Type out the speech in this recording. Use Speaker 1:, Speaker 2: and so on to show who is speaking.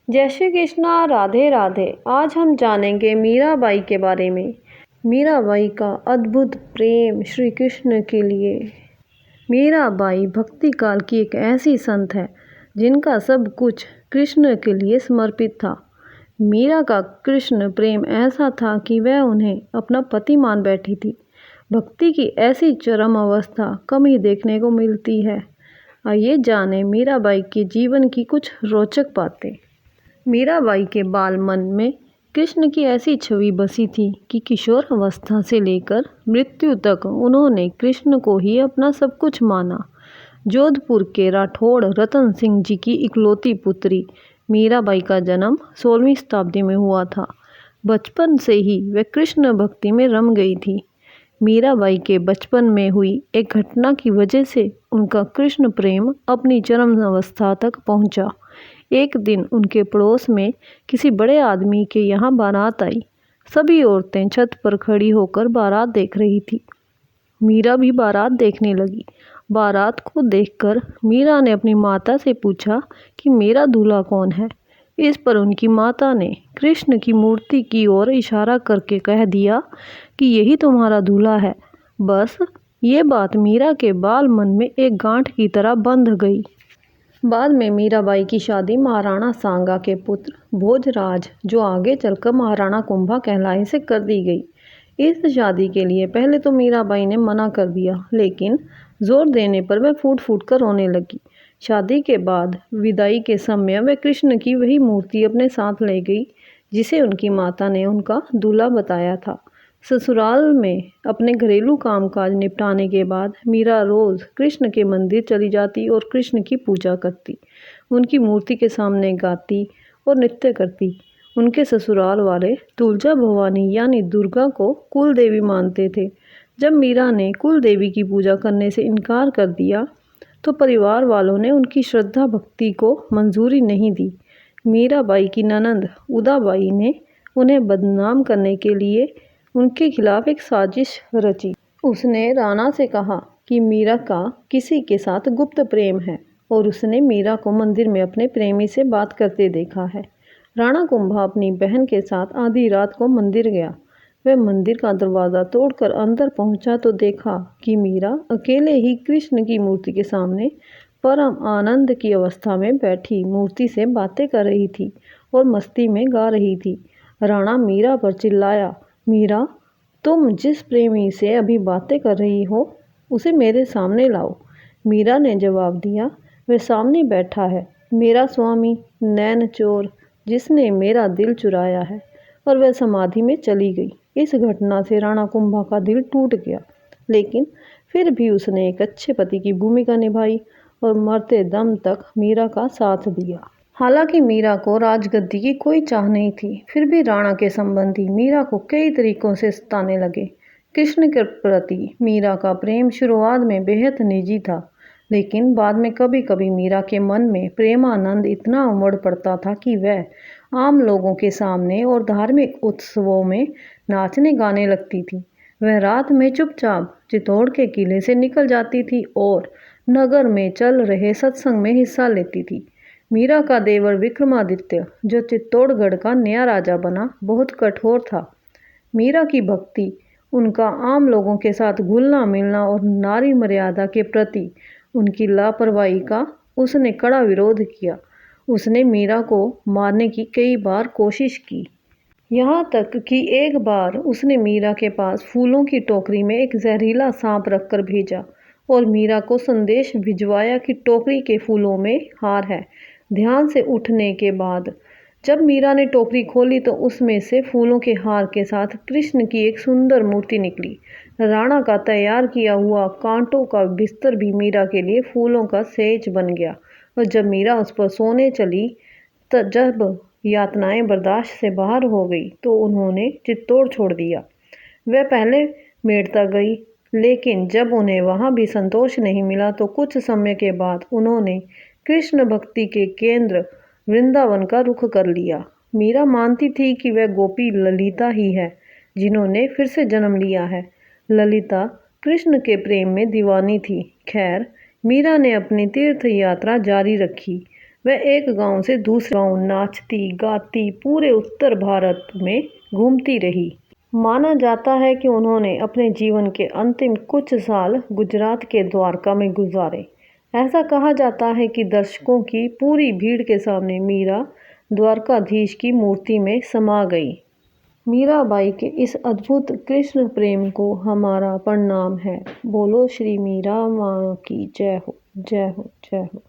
Speaker 1: जय श्री कृष्णा, राधे राधे। आज हम जानेंगे मीराबाई के बारे में। मीराबाई का अद्भुत प्रेम श्री कृष्ण के लिए। मीराबाई भक्ति काल की एक ऐसी संत है जिनका सब कुछ कृष्ण के लिए समर्पित था। मीरा का कृष्ण प्रेम ऐसा था कि वह उन्हें अपना पति मान बैठी थी। भक्ति की ऐसी चरम अवस्था कम ही देखने को मिलती है। आइए जानें मीराबाई के जीवन की कुछ रोचक बातें। मीराबाई के बाल मन में कृष्ण की ऐसी छवि बसी थी कि किशोर अवस्था से लेकर मृत्यु तक उन्होंने कृष्ण को ही अपना सब कुछ माना। जोधपुर के राठौड़ रतन सिंह जी की इकलौती पुत्री मीराबाई का जन्म 16वीं शताब्दी में हुआ था। बचपन से ही वह कृष्ण भक्ति में रम गई थी। मीराबाई के बचपन में हुई एक घटना की वजह से उनका कृष्ण प्रेम अपनी चरम अवस्था तक पहुंचा। एक दिन उनके पड़ोस में किसी बड़े आदमी के यहाँ बारात आई। सभी औरतें छत पर खड़ी होकर बारात देख रही थी। मीरा भी बारात देखने लगी। बारात को देखकर मीरा ने अपनी माता से पूछा कि मेरा दूल्हा कौन है। इस पर उनकी माता ने कृष्ण की मूर्ति की ओर इशारा करके कह दिया कि यही तुम्हारा दूल्हा है। बस ये बात मीरा के बाल मन में एक गांठ की तरह बंध गई। बाद में मीराबाई की शादी महाराणा सांगा के पुत्र भोजराज, जो आगे चलकर महाराणा कुंभा कहलाए, से कर दी गई। इस शादी के लिए पहले तो मीराबाई ने मना कर दिया, लेकिन जोर देने पर वह फूट फूट कर रोने लगी। शादी के बाद विदाई के समय वह कृष्ण की वही मूर्ति अपने साथ ले गई जिसे उनकी माता ने उनका दूल्हा बताया था। ससुराल में अपने घरेलू कामकाज निपटाने के बाद मीरा रोज़ कृष्ण के मंदिर चली जाती और कृष्ण की पूजा करती, उनकी मूर्ति के सामने गाती और नृत्य करती। उनके ससुराल वाले तुलजा भवानी यानी दुर्गा को कुल देवी मानते थे। जब मीरा ने कुल देवी की पूजा करने से इनकार कर दिया तो परिवार वालों ने उनकी श्रद्धा भक्ति को मंजूरी नहीं दी। मीराबाई की ननंद उदाबाई ने उन्हें बदनाम करने के लिए उनके खिलाफ एक साजिश रची। उसने राणा से कहा कि मीरा का किसी के साथ गुप्त प्रेम है और उसने मीरा को मंदिर में अपने प्रेमी से बात करते देखा है। राणा कुंभा अपनी बहन के साथ आधी रात को मंदिर गया। वह मंदिर का दरवाज़ा तोड़कर अंदर पहुंचा तो देखा कि मीरा अकेले ही कृष्ण की मूर्ति के सामने परम आनंद की अवस्था में बैठी मूर्ति से बातें कर रही थी और मस्ती में गा रही थी। राणा मीरा पर चिल्लाया, मीरा, तुम जिस प्रेमी से अभी बातें कर रही हो उसे मेरे सामने लाओ। मीरा ने जवाब दिया, वह सामने बैठा है, मेरा स्वामी नैन चोर जिसने मेरा दिल चुराया है। और वह समाधि में चली गई। इस घटना से राणा कुंभा का दिल टूट गया, लेकिन फिर भी उसने एक अच्छे पति की भूमिका निभाई और मरते दम तक मीरा का साथ दिया। हालांकि मीरा को राजगद्दी की कोई चाह नहीं थी, फिर भी राणा के संबंधी मीरा को कई तरीकों से सताने लगे। कृष्ण के प्रति मीरा का प्रेम शुरुआत में बेहद निजी था, लेकिन बाद में कभी कभी मीरा के मन में प्रेमानंद इतना उमड़ पड़ता था कि वह आम लोगों के सामने और धार्मिक उत्सवों में नाचने गाने लगती थी। वह रात में चुपचाप चित्तौड़ के किले से निकल जाती थी और नगर में चल रहे सत्संग में हिस्सा लेती थी। मीरा का देवर विक्रमादित्य, जो चित्तौड़गढ़ का नया राजा बना, बहुत कठोर था। मीरा की भक्ति, उनका आम लोगों के साथ घुलना मिलना और नारी मर्यादा के प्रति उनकी लापरवाही का उसने कड़ा विरोध किया। उसने मीरा को मारने की कई बार कोशिश की। यहाँ तक कि एक बार उसने मीरा के पास फूलों की टोकरी में एक जहरीला सांप रखकर भेजा और मीरा को संदेश भिजवाया कि टोकरी के फूलों में हार है। ध्यान से उठने के बाद जब मीरा ने टोकरी खोली तो उसमें से फूलों के हार के साथ कृष्ण की एक सुंदर मूर्ति निकली। राणा का तैयार किया हुआ कांटों का बिस्तर भी मीरा के लिए फूलों का सेज बन गया और जब मीरा उस पर सोने चली जब यातनाएं बर्दाश्त से बाहर हो गई तो उन्होंने चित्तौड़ छोड़ दिया। वह पहले मेड़ता गई, लेकिन जब उन्हें वहाँ भी संतोष नहीं मिला तो कुछ समय के बाद उन्होंने कृष्ण भक्ति के केंद्र वृंदावन का रुख कर लिया। मीरा मानती थी कि वह गोपी ललिता ही है जिन्होंने फिर से जन्म लिया है। ललिता कृष्ण के प्रेम में दीवानी थी। खैर, मीरा ने अपनी तीर्थ यात्रा जारी रखी। वह एक गांव से दूसरे गांव नाचती गाती पूरे उत्तर भारत में घूमती रही। माना जाता है कि उन्होंने अपने जीवन के अंतिम कुछ साल गुजरात के द्वारका में गुजारे। ऐसा कहा जाता है कि दर्शकों की पूरी भीड़ के सामने मीरा द्वारकाधीश की मूर्ति में समा गई। मीराबाई के इस अद्भुत कृष्ण प्रेम को हमारा प्रणाम है। बोलो श्री मीरा माँ की जय हो, जय हो, जय हो।